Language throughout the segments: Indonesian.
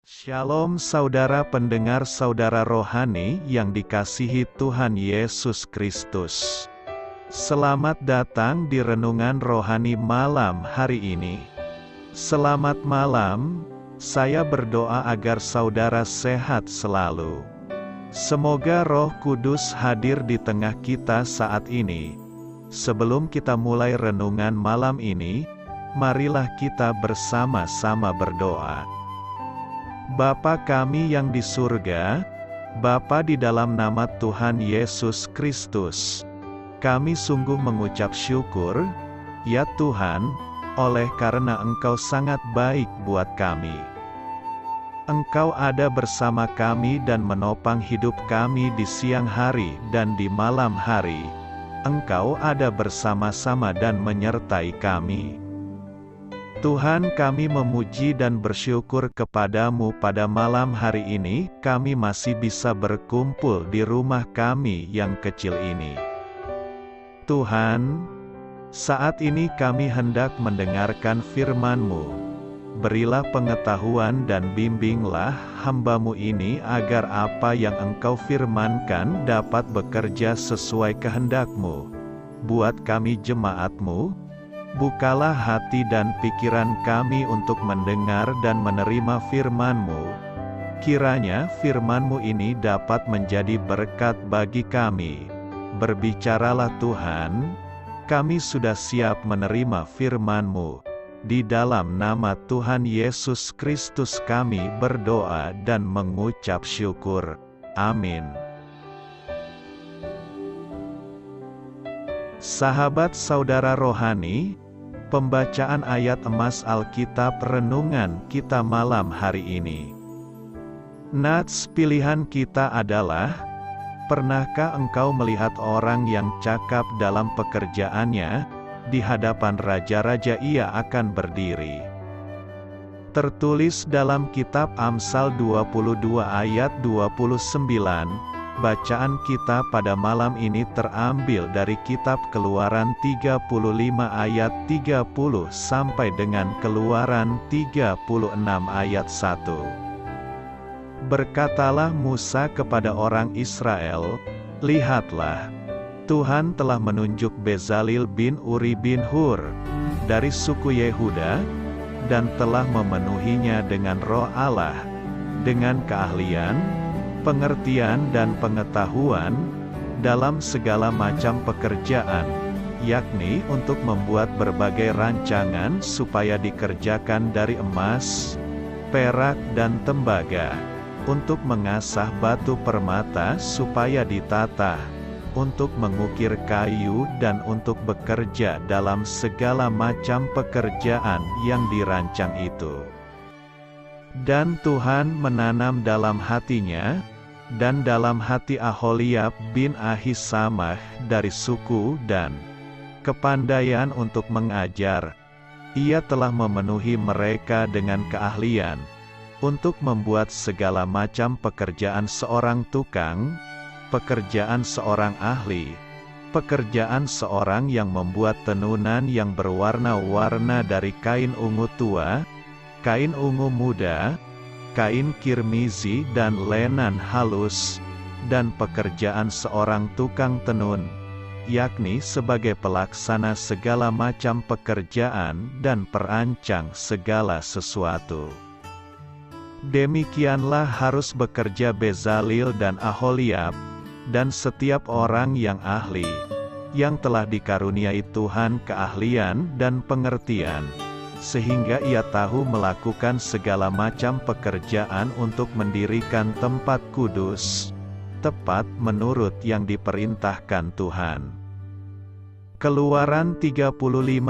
Shalom saudara pendengar saudara rohani yang dikasihi Tuhan Yesus Kristus. Selamat datang di Renungan Rohani malam hari ini. Selamat malam, saya berdoa agar saudara sehat selalu. Semoga Roh Kudus hadir di tengah kita saat ini. Sebelum kita mulai renungan malam ini, marilah kita bersama-sama berdoa. Bapa kami yang di surga, Bapa di dalam nama Tuhan Yesus Kristus, kami sungguh mengucap syukur, ya Tuhan, oleh karena Engkau sangat baik buat kami. Engkau ada bersama kami dan menopang hidup kami di siang hari dan di malam hari. Engkau ada bersama-sama dan menyertai kami. Tuhan, kami memuji dan bersyukur kepadamu pada malam hari ini, kami masih bisa berkumpul di rumah kami yang kecil ini. Tuhan, saat ini kami hendak mendengarkan firman-Mu. Berilah pengetahuan dan bimbinglah hamba-Mu ini agar apa yang Engkau firmankan dapat bekerja sesuai kehendak-Mu. Buat kami jemaat-Mu, bukalah hati dan pikiran kami untuk mendengar dan menerima firman-Mu. Kiranya firman-Mu ini dapat menjadi berkat bagi kami. Berbicaralah Tuhan, kami sudah siap menerima firman-Mu. Di dalam nama Tuhan Yesus Kristus kami berdoa dan mengucap syukur. Amin. Sahabat saudara rohani, pembacaan ayat emas Alkitab renungan kita malam hari ini. Nats pilihan kita adalah, pernahkah engkau melihat orang yang cakap dalam pekerjaannya, di hadapan raja-raja ia akan berdiri. Tertulis dalam kitab Amsal 22 ayat 29, bacaan kita pada malam ini terambil dari kitab Keluaran 35 ayat 30 sampai dengan Keluaran 36 ayat 1. Berkatalah Musa kepada orang Israel, "Lihatlah, Tuhan telah menunjuk Bezalil bin Uri bin Hur dari suku Yehuda, dan telah memenuhinya dengan roh Allah, dengan keahlian, pengertian dan pengetahuan, dalam segala macam pekerjaan, yakni untuk membuat berbagai rancangan supaya dikerjakan dari emas, perak dan tembaga, untuk mengasah batu permata supaya ditata, untuk mengukir kayu dan untuk bekerja dalam segala macam pekerjaan yang dirancang itu." Dan Tuhan menanam dalam hatinya, dan dalam hati Aholiab bin Ahisamah dari suku Dan, kepandaian untuk mengajar. Ia telah memenuhi mereka dengan keahlian, untuk membuat segala macam pekerjaan seorang tukang, pekerjaan seorang ahli, pekerjaan seorang yang membuat tenunan yang berwarna-warna dari kain ungu tua, kain ungu muda, kain kirmizi dan lenan halus, dan pekerjaan seorang tukang tenun, yakni sebagai pelaksana segala macam pekerjaan dan perancang segala sesuatu. Demikianlah harus bekerja Bezalil dan Aholiab, dan setiap orang yang ahli, yang telah dikaruniai Tuhan keahlian dan pengertian, sehingga ia tahu melakukan segala macam pekerjaan untuk mendirikan tempat kudus, tepat menurut yang diperintahkan Tuhan. Keluaran 35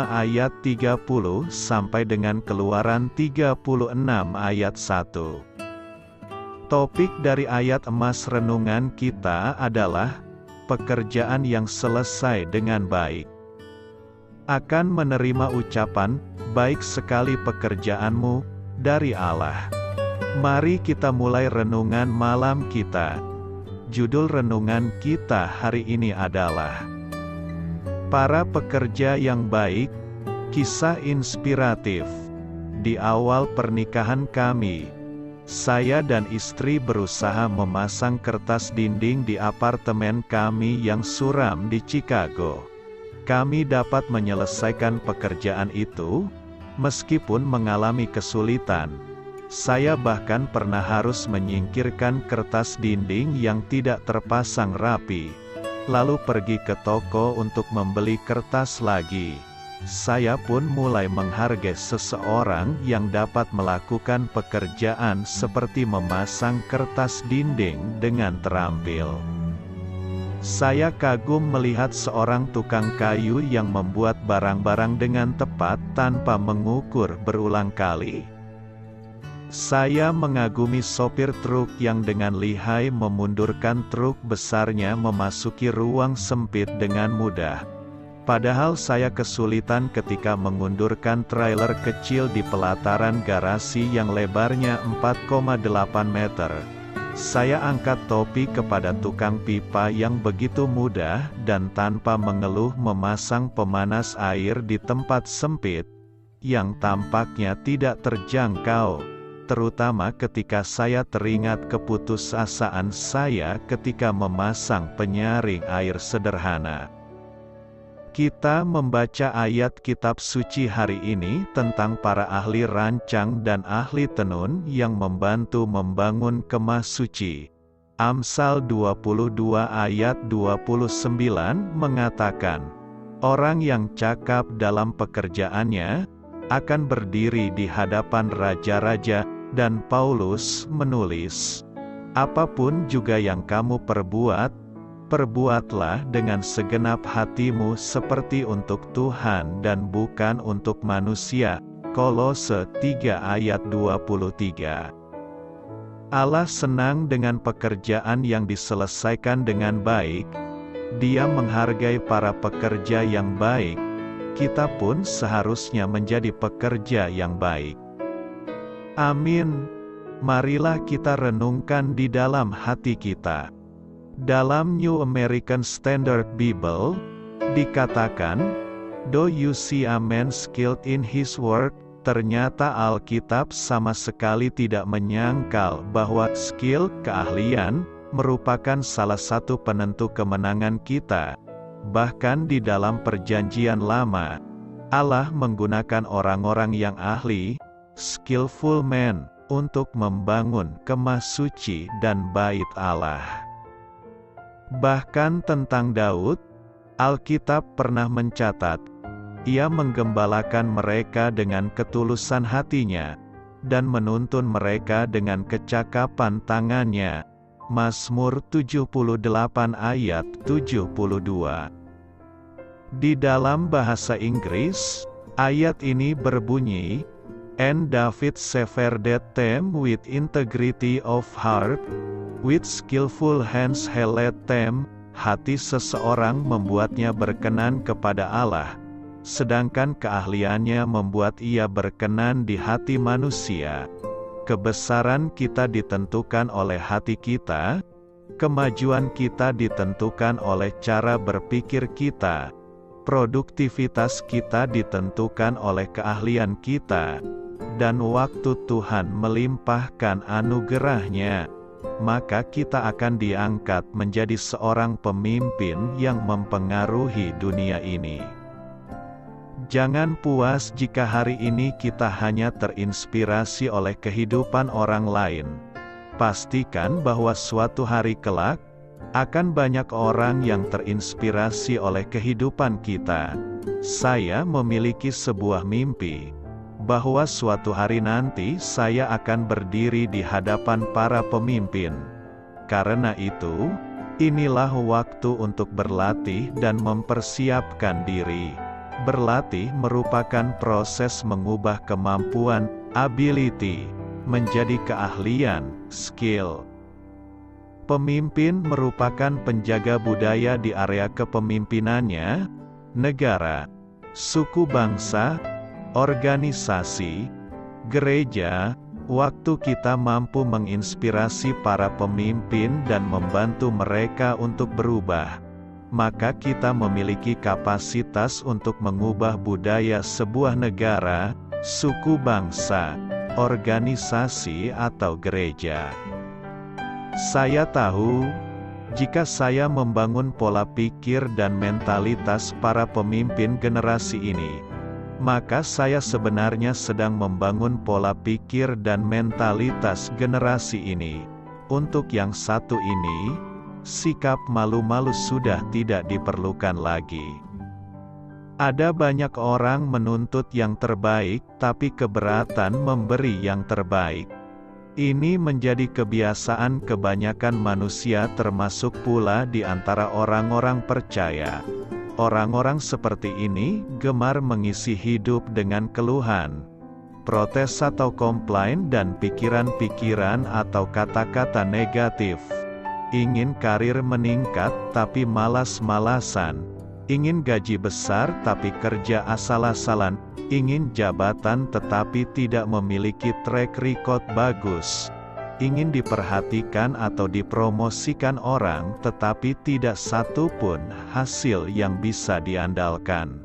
ayat 30 sampai dengan Keluaran 36 ayat 1. Topik dari ayat emas renungan kita adalah, pekerjaan yang selesai dengan baik. Akan menerima ucapan, "Baik sekali pekerjaanmu," dari Allah. Mari kita mulai renungan malam kita. Judul renungan kita hari ini adalah, Para Pekerja yang Baik, Kisah Inspiratif. Di awal pernikahan kami, Saya dan istri berusaha memasang kertas dinding di apartemen kami yang suram di Chicago. Kami dapat menyelesaikan pekerjaan itu, meskipun mengalami kesulitan. Saya bahkan pernah harus menyingkirkan kertas dinding yang tidak terpasang rapi, lalu pergi ke toko untuk membeli kertas lagi. Saya pun mulai menghargai seseorang yang dapat melakukan pekerjaan seperti memasang kertas dinding dengan terampil. Saya kagum melihat seorang tukang kayu yang membuat barang-barang dengan tepat tanpa mengukur berulang kali. Saya mengagumi sopir truk yang dengan lihai memundurkan truk besarnya memasuki ruang sempit dengan mudah. Padahal saya kesulitan ketika mengundurkan trailer kecil di pelataran garasi yang lebarnya 4,8 meter. Saya angkat topi kepada tukang pipa yang begitu mudah dan tanpa mengeluh memasang pemanas air di tempat sempit, yang tampaknya tidak terjangkau, terutama ketika saya teringat keputusasaan saya ketika memasang penyaring air sederhana. Kita membaca ayat kitab suci hari ini tentang para ahli rancang dan ahli tenun yang membantu membangun kemah suci. Amsal 22 ayat 29 mengatakan, "Orang yang cakap dalam pekerjaannya akan berdiri di hadapan raja-raja," dan Paulus menulis, "Apapun juga yang kamu perbuat, perbuatlah dengan segenap hatimu seperti untuk Tuhan dan bukan untuk manusia." Kolose 3 ayat 23. Allah senang dengan pekerjaan yang diselesaikan dengan baik. Dia menghargai para pekerja yang baik. Kita pun seharusnya menjadi pekerja yang baik. Amin. Marilah kita renungkan di dalam hati kita. Dalam New American Standard Bible, dikatakan, "Do you see a man skilled in his work?" Ternyata Alkitab sama sekali tidak menyangkal bahwa skill, keahlian, merupakan salah satu penentu kemenangan kita. Bahkan di dalam Perjanjian Lama, Allah menggunakan orang-orang yang ahli, skillful men, untuk membangun kemah suci dan bait Allah. Bahkan tentang Daud, Alkitab pernah mencatat, ia menggembalakan mereka dengan ketulusan hatinya, dan menuntun mereka dengan kecakapan tangannya. Mazmur 78 ayat 72. Di dalam bahasa Inggris, ayat ini berbunyi, "And David severed them with integrity of heart, with skillful hands he led them." Hati seseorang membuatnya berkenan kepada Allah, sedangkan keahliannya membuat ia berkenan di hati manusia. Kebesaran kita ditentukan oleh hati kita, kemajuan kita ditentukan oleh cara berpikir kita, produktivitas kita ditentukan oleh keahlian kita, dan waktu Tuhan melimpahkan anugerahnya, maka kita akan diangkat menjadi seorang pemimpin yang mempengaruhi dunia ini. Jangan puas jika hari ini kita hanya terinspirasi oleh kehidupan orang lain. Pastikan bahwa suatu hari kelak, akan banyak orang yang terinspirasi oleh kehidupan kita. Saya memiliki sebuah mimpi, bahwa suatu hari nanti saya akan berdiri di hadapan para pemimpin. Karena itu, inilah waktu untuk berlatih dan mempersiapkan diri. Berlatih merupakan proses mengubah kemampuan, ability, menjadi keahlian, skill. Pemimpin merupakan penjaga budaya di area kepemimpinannya, negara, suku bangsa, organisasi, gereja. Waktu kita mampu menginspirasi para pemimpin dan membantu mereka untuk berubah, maka kita memiliki kapasitas untuk mengubah budaya sebuah negara, suku bangsa, organisasi atau gereja. Saya tahu, jika saya membangun pola pikir dan mentalitas para pemimpin generasi ini, maka saya sebenarnya sedang membangun pola pikir dan mentalitas generasi ini. Untuk yang satu ini, sikap malu-malu sudah tidak diperlukan lagi. Ada banyak orang menuntut yang terbaik, tapi keberatan memberi yang terbaik. Ini menjadi kebiasaan kebanyakan manusia, termasuk pula di antara orang-orang percaya. Orang-orang seperti ini gemar mengisi hidup dengan keluhan, protes atau komplain dan pikiran-pikiran atau kata-kata negatif. Ingin karir meningkat tapi malas-malasan. Ingin gaji besar tapi kerja asal-asalan, ingin jabatan tetapi tidak memiliki track record bagus, ingin diperhatikan atau dipromosikan orang tetapi tidak satu pun hasil yang bisa diandalkan.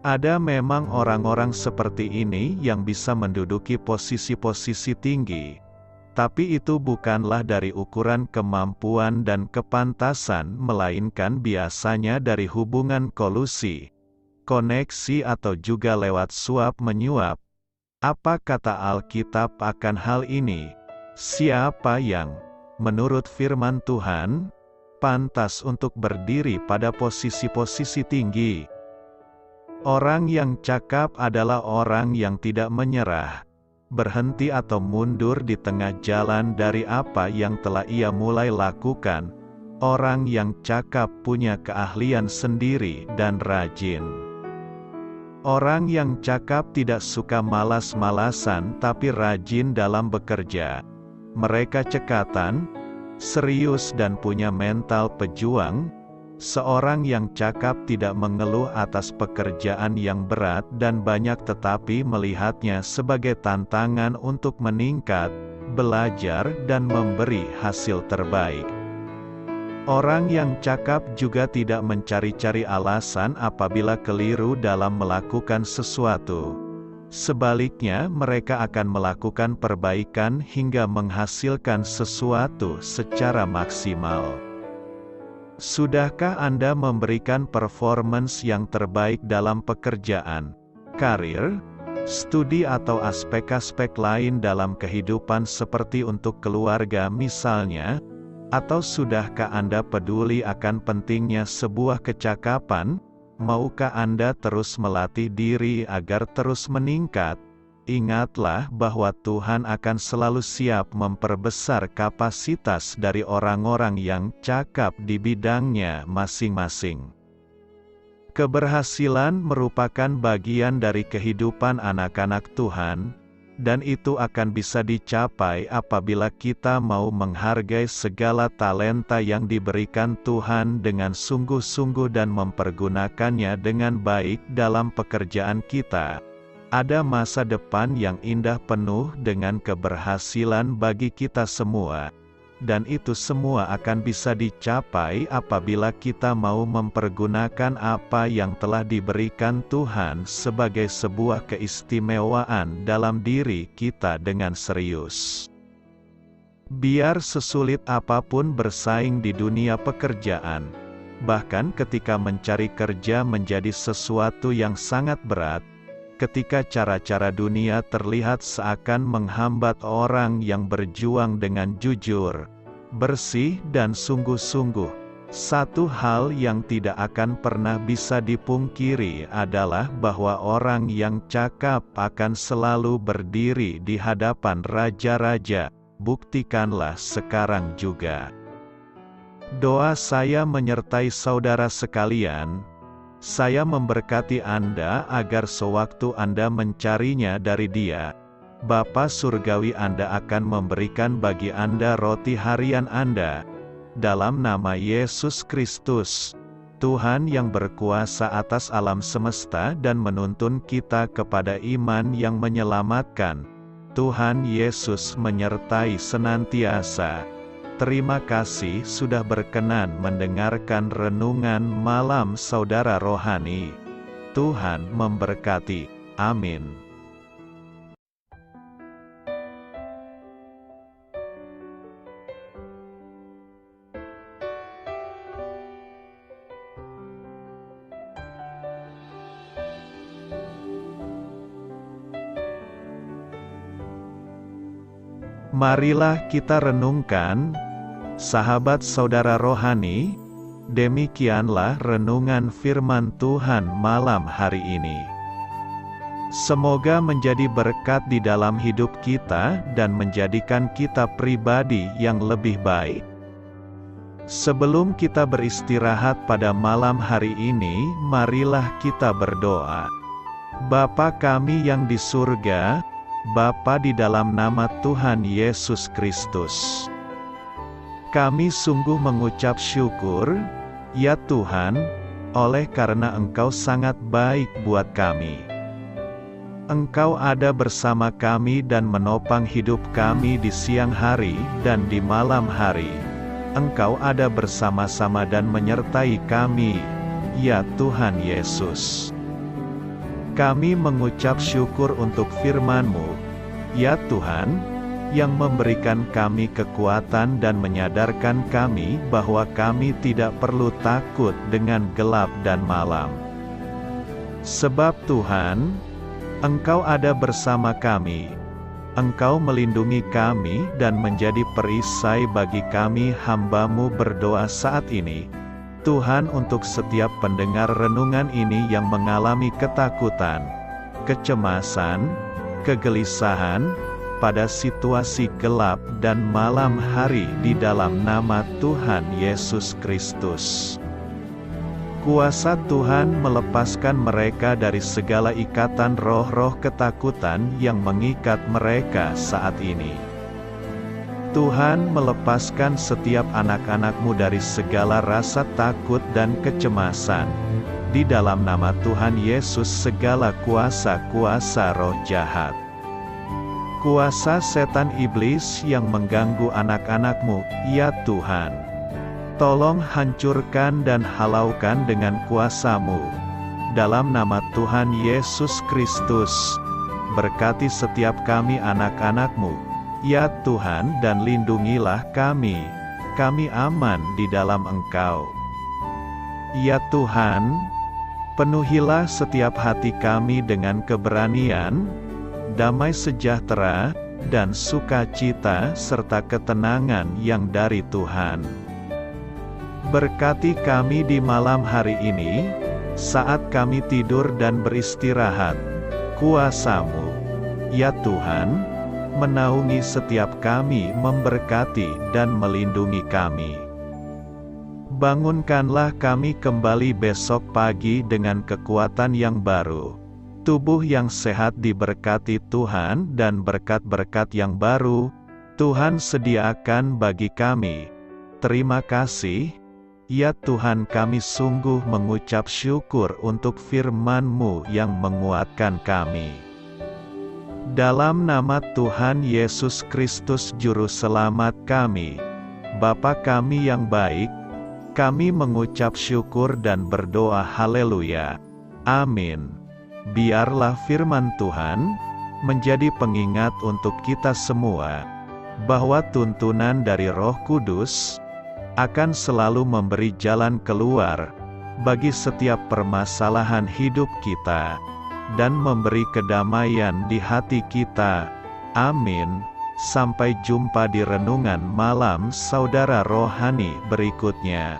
Ada memang orang-orang seperti ini yang bisa menduduki posisi-posisi tinggi. Tapi itu bukanlah dari ukuran kemampuan dan kepantasan, melainkan biasanya dari hubungan kolusi, koneksi atau juga lewat suap-menyuap. Apa kata Alkitab akan hal ini? Siapa yang, menurut firman Tuhan, pantas untuk berdiri pada posisi-posisi tinggi? Orang yang cakap adalah orang yang tidak menyerah, berhenti atau mundur di tengah jalan dari apa yang telah ia mulai lakukan. Orang yang cakap punya keahlian sendiri dan rajin. Orang yang cakap tidak suka malas-malasan tapi rajin dalam bekerja. Mereka cekatan, serius dan punya mental pejuang. Seorang yang cakap tidak mengeluh atas pekerjaan yang berat dan banyak, tetapi melihatnya sebagai tantangan untuk meningkat, belajar dan memberi hasil terbaik. Orang yang cakap juga tidak mencari-cari alasan apabila keliru dalam melakukan sesuatu. Sebaliknya, mereka akan melakukan perbaikan hingga menghasilkan sesuatu secara maksimal. Sudahkah Anda memberikan performance yang terbaik dalam pekerjaan, karir, studi atau aspek-aspek lain dalam kehidupan seperti untuk keluarga misalnya? Atau sudahkah Anda peduli akan pentingnya sebuah kecakapan? Maukah Anda terus melatih diri agar terus meningkat? Ingatlah bahwa Tuhan akan selalu siap memperbesar kapasitas dari orang-orang yang cakap di bidangnya masing-masing. Keberhasilan merupakan bagian dari kehidupan anak-anak Tuhan, dan itu akan bisa dicapai apabila kita mau menghargai segala talenta yang diberikan Tuhan dengan sungguh-sungguh dan mempergunakannya dengan baik dalam pekerjaan kita. Ada masa depan yang indah penuh dengan keberhasilan bagi kita semua. Dan itu semua akan bisa dicapai apabila kita mau mempergunakan apa yang telah diberikan Tuhan sebagai sebuah keistimewaan dalam diri kita dengan serius. Biar sesulit apapun bersaing di dunia pekerjaan, bahkan ketika mencari kerja menjadi sesuatu yang sangat berat, ketika cara-cara dunia terlihat seakan menghambat orang yang berjuang dengan jujur, bersih dan sungguh-sungguh, satu hal yang tidak akan pernah bisa dipungkiri adalah bahwa orang yang cakap akan selalu berdiri di hadapan raja-raja. Buktikanlah sekarang juga. Doa saya menyertai saudara sekalian. Saya memberkati Anda agar sewaktu Anda mencarinya dari Dia, Bapa Surgawi Anda akan memberikan bagi Anda roti harian Anda. Dalam nama Yesus Kristus, Tuhan yang berkuasa atas alam semesta dan menuntun kita kepada iman yang menyelamatkan, Tuhan Yesus menyertai senantiasa. Terima kasih sudah berkenan mendengarkan renungan malam saudara rohani. Tuhan memberkati. Amin. Marilah kita renungkan, sahabat saudara rohani, demikianlah renungan firman Tuhan malam hari ini. Semoga menjadi berkat di dalam hidup kita dan menjadikan kita pribadi yang lebih baik. Sebelum kita beristirahat pada malam hari ini, marilah kita berdoa. Bapa kami yang di surga, Bapa di dalam nama Tuhan Yesus Kristus, kami sungguh mengucap syukur, ya Tuhan, oleh karena Engkau sangat baik buat kami. Engkau ada bersama kami dan menopang hidup kami di siang hari dan di malam hari. Engkau ada bersama-sama dan menyertai kami, ya Tuhan Yesus. Kami mengucap syukur untuk firman-Mu, ya Tuhan, yang memberikan kami kekuatan dan menyadarkan kami bahwa kami tidak perlu takut dengan gelap dan malam. Sebab Tuhan, Engkau ada bersama kami. Engkau melindungi kami dan menjadi perisai bagi kami hamba-Mu berdoa saat ini. Tuhan, untuk setiap pendengar renungan ini yang mengalami ketakutan, kecemasan, kegelisahan, pada situasi gelap dan malam hari di dalam nama Tuhan Yesus Kristus. Kuasa Tuhan melepaskan mereka dari segala ikatan roh-roh ketakutan yang mengikat mereka saat ini. Tuhan melepaskan setiap anak-anak-Mu dari segala rasa takut dan kecemasan. Di dalam nama Tuhan Yesus segala kuasa-kuasa roh jahat, kuasa setan iblis yang mengganggu anak-anak-Mu, ya Tuhan, tolong hancurkan dan halaukan dengan kuasa-Mu. Dalam nama Tuhan Yesus Kristus, berkati setiap kami anak-anak-Mu, ya Tuhan, dan lindungilah kami. Kami aman di dalam Engkau. Ya Tuhan, penuhilah setiap hati kami dengan keberanian, damai sejahtera, dan sukacita serta ketenangan yang dari Tuhan. Berkati kami di malam hari ini, saat kami tidur dan beristirahat. Kuasa-Mu, ya Tuhan, menaungi setiap kami, memberkati dan melindungi kami. Bangunkanlah kami kembali besok pagi dengan kekuatan yang baru, tubuh yang sehat diberkati Tuhan, dan berkat-berkat yang baru Tuhan sediakan bagi kami. Terima kasih, ya Tuhan, kami sungguh mengucap syukur untuk firman-Mu yang menguatkan kami. Dalam nama Tuhan Yesus Kristus Juru Selamat kami, Bapa kami yang baik, kami mengucap syukur dan berdoa haleluya. Amin. Biarlah firman Tuhan menjadi pengingat untuk kita semua, bahwa tuntunan dari Roh Kudus akan selalu memberi jalan keluar bagi setiap permasalahan hidup kita, dan memberi kedamaian di hati kita. Amin. Sampai jumpa di renungan malam saudara rohani berikutnya.